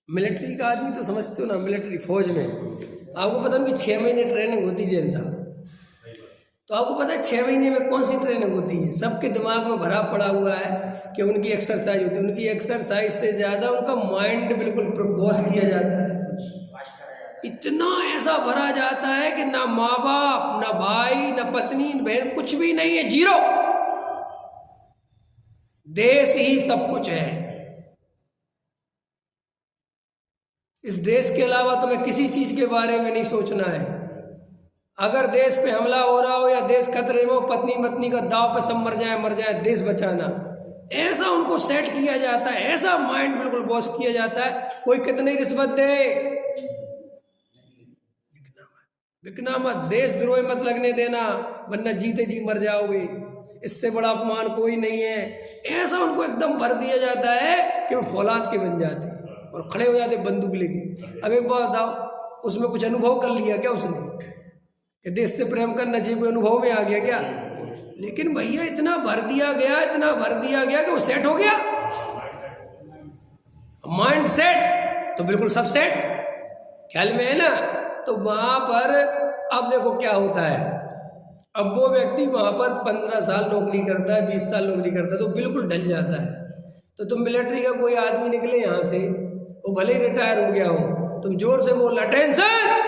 Military का आदमी तो समझते हो ना, मिलिट्री फौज में आपको पता है कि 6 महीने ट्रेनिंग होती है जैन साहब। तो आपको पता है 6 महीने में कौन सी ट्रेनिंग होती है? सबके दिमाग में भरा पड़ा हुआ है कि उनकी एक्सरसाइज होती है। उनकी एक्सरसाइज से ज़्यादा उनका माइंड बिल्कुल प्रपोज किया जाता है। इतना ऐसा भरा जाता है कि ना माँ बाप, ना भाई, ना पत्नी, ना बहन, कुछ भी नहीं है, जीरो। देश ही सब कुछ है। इस देश के अलावा तुम्हें किसी चीज के बारे में नहीं सोचना है। अगर देश पे हमला हो रहा हो या देश खतरे में हो, पत्नी पत्नी का दाव पे सब मर जाए, देश बचाना, ऐसा उनको सेट किया जाता है, ऐसा माइंड बिल्कुल बॉस किया जाता है। कोई कितनी रिश्वत दे, बिकना मत, देशद्रोही मत लगने देना, वरना जीते जी मर जाओगे। इससे बड़ा अपमान कोई नहीं है। ऐसा उनको एकदम भर दिया जाता है कि वो फौलाद के बन जाते और खड़े हो जाते बंदूक लेके। अब एक बात बताओ, उसमें कुछ अनुभव कर लिया क्या उसने कि देश से प्रेम करना चाहिए? कोई अनुभव में आ गया क्या? लेकिन भैया इतना भर दिया गया, इतना भर दिया गया कि वो सेट हो गया। माइंड सेट तो बिल्कुल सब सेट, ख्याल में है ना? तो वहां पर अब देखो क्या होता है। अब वो व्यक्ति वहां पर 15 साल नौकरी करता है, 20 साल नौकरी करता है, तो बिल्कुल ढल जाता है। तो तुम मिलिट्री का कोई आदमी निकले यहाँ से, वो भले ही रिटायर हो गया हो, तुम जोर से बोल अटेंशन,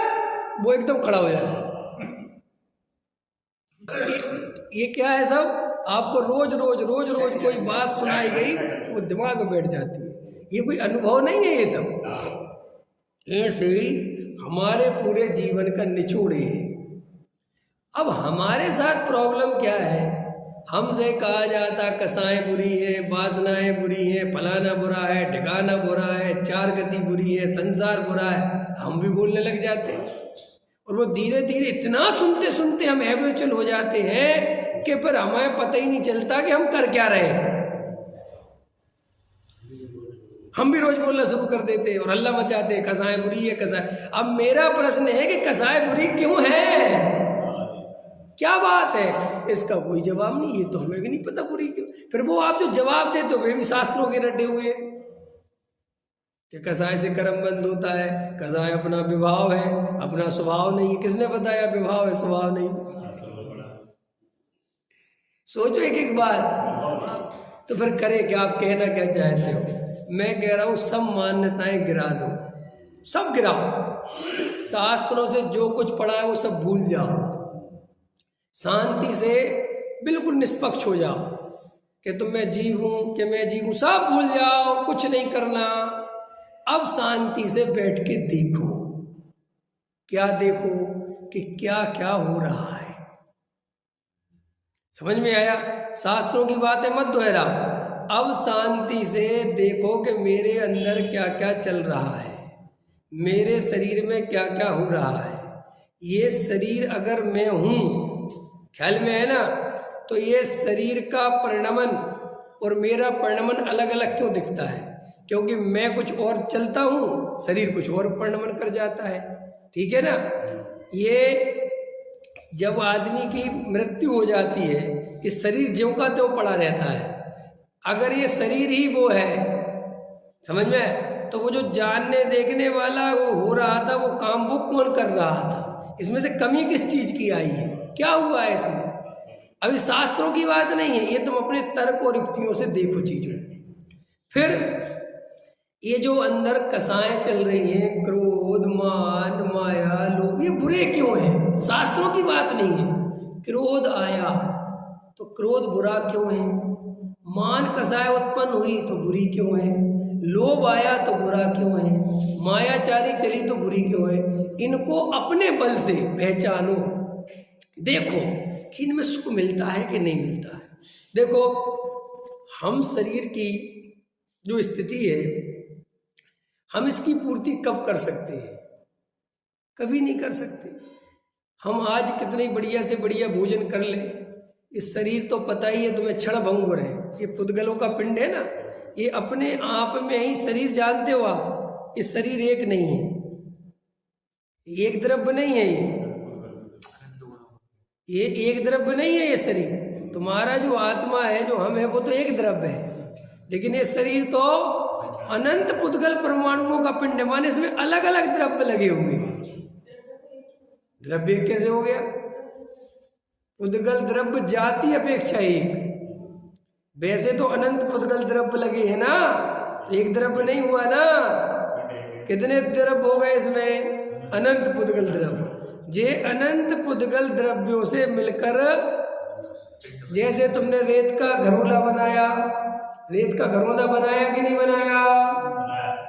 वो एकदम खड़ा हो जाए। ये क्या है सब? आपको रोज रोज रोज रोज कोई बात सुनाई गई तो वो दिमाग में बैठ जाती है। ये कोई अनुभव नहीं है, ये सब ऐसे हमारे पूरे जीवन का निचोड़ है। अब हमारे साथ प्रॉब्लम क्या है? हमसे कहा जाता कसाएं बुरी हैं, वासनाएं बुरी हैं, फलाना बुरा है, ठिकाना बुरा है, चार गति बुरी है, संसार बुरा है, हम भी बोलने लग जाते हैं। और वो धीरे धीरे इतना सुनते सुनते हम हैबिचुअल हो जाते हैं कि फिर हमें पता ही नहीं चलता कि हम कर क्या रहे हैं। हम भी रोज बोलना शुरू कर देते और हल्ला मचाते हैं कसाएं बुरी है, कसाएं। अब मेरा प्रश्न है कि कसाएं बुरी क्यों है? क्या बात है? इसका कोई जवाब नहीं। ये तो हमें भी नहीं पता बुरी क्यों। फिर वो आप जो जवाब देते हो वे भी शास्त्रों के रटे हुए हैं कि कसाय से कर्म बंद होता है, कसाय अपना विभाव है, अपना स्वभाव नहीं है। किसने बताया विभाव है स्वभाव नहीं? सोचो एक एक बात। तो फिर करे क्या? आप कहना क्या चाहते हो? मैं कह रहा हूं सब मान्यताएं गिरा दो, सब गिराओ। शास्त्रों से जो कुछ पढ़ा है वो सब भूल जाओ। शांति से बिल्कुल निष्पक्ष हो जाओ कि तुम मैं जीव हूं, कि मैं जीव हूं, सब भूल जाओ, कुछ नहीं करना। अब शांति से बैठ के देखो। क्या देखो? कि क्या क्या हो रहा है। समझ में आया? शास्त्रों की बातें मत दोहराओ। अब शांति से देखो कि मेरे अंदर क्या क्या चल रहा है, मेरे शरीर में क्या क्या हो रहा है। ये शरीर अगर मैं हूं, ख्याल में है ना, तो ये शरीर का परिणमन और मेरा परिणमन अलग अलग क्यों दिखता है? क्योंकि मैं कुछ और चलता हूं, शरीर कुछ और परिणमन कर जाता है। ठीक है ना? ये जब आदमी की मृत्यु हो जाती है, ये शरीर ज्यों का त्यों पड़ा रहता है। अगर ये शरीर ही वो है, समझ में, तो वो जो जानने देखने वाला वो हो रहा था, वो काम वो कौन कर रहा था? इसमें से कमी किस चीज की आई है? क्या हुआ है इसमें? अभी शास्त्रों की बात नहीं है, ये तुम अपने तर्क और युक्तियों से देखो चीजों। फिर ये जो अंदर कसाएं चल रही हैं, क्रोध, मान, माया, लोभ, ये बुरे क्यों हैं? शास्त्रों की बात नहीं है। क्रोध आया तो क्रोध बुरा क्यों है? मान कसाय उत्पन्न हुई तो बुरी क्यों है? लोभ आया तो बुरा क्यों है? मायाचारी चली तो बुरी क्यों है? इनको अपने बल से पहचानो, देखो कि इनमें सुख मिलता है कि नहीं मिलता है। देखो, हम शरीर की जो स्थिति है, हम इसकी पूर्ति कब कर सकते हैं? कभी नहीं कर सकते। हम आज कितने बढ़िया से बढ़िया भोजन कर लें, इस शरीर तो पता ही है तुम्हें क्षण भंगुर है। ये पुद्गलों का पिंड है ना, ये अपने आप में ही शरीर, जानते हो आप, ये शरीर एक नहीं है, एक द्रव्य नहीं है। ये एक द्रव्य नहीं है। ये शरीर तुम्हारा जो आत्मा है, जो हम है, वो तो एक द्रव्य है। लेकिन ये शरीर तो अनंत पुद्गल परमाणुओं का पिंड है, माने इसमें अलग अलग द्रव्य लगे हुए हैं। द्रव्य कैसे हो गया? पुद्गल द्रव्य जाति अपेक्षा एक। वैसे तो अनंत पुद्गल द्रव्य लगे हैं ना, तो एक द्रव्य नहीं हुआ ना। कितने द्रव्य हो गए इसमें? अनंत पुद्गल द्रव्य। ये अनंत पुद्गल द्रव्यों से मिलकर, जैसे तुमने रेत का घरोला बनाया, रेत का घरौंदा बनाया कि नहीं बनाया?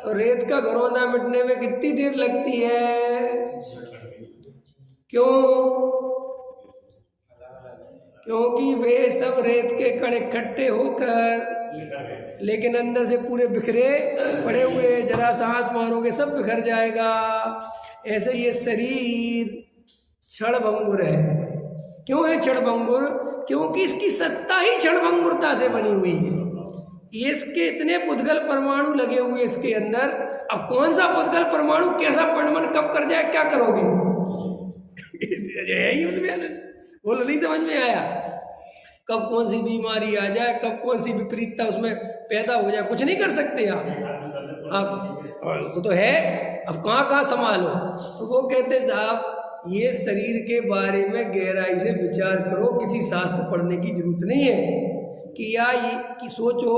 तो रेत का घरौंदा मिटने में कितनी देर लगती है? क्यों? क्योंकि वे सब रेत के कण इकट्ठे होकर, लेकिन अंदर से पूरे बिखरे पड़े हुए, जरा सा हाथ मारोगे सब बिखर जाएगा। ऐसे ये शरीर क्षणभंगुर है। क्यों है क्षणभंगुर? क्योंकि इसकी सत्ता ही क्षणभंगुरता से बनी हुई है। इसके इतने पुद्गल परमाणु लगे हुए इसके अंदर। अब कौन सा पुद्गल परमाणु कैसा परिणमन कब कर जाए, क्या करोगे? है ही उसमें आनंद। बोलो, नहीं समझ में आया? कब कौन सी बीमारी आ जाए, कब कौन सी विपरीतता उसमें पैदा हो जाए, कुछ नहीं कर सकते आप। वो तो है, अब कहाँ संभालो। तो वो कहते साहब, ये शरीर के बारे में गहराई से विचार करो, किसी शास्त्र पढ़ने की जरूरत नहीं है कि या ये कि सोचो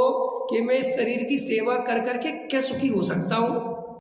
कि मैं इस शरीर की सेवा कर करके क्या सुखी हो सकता हूँ।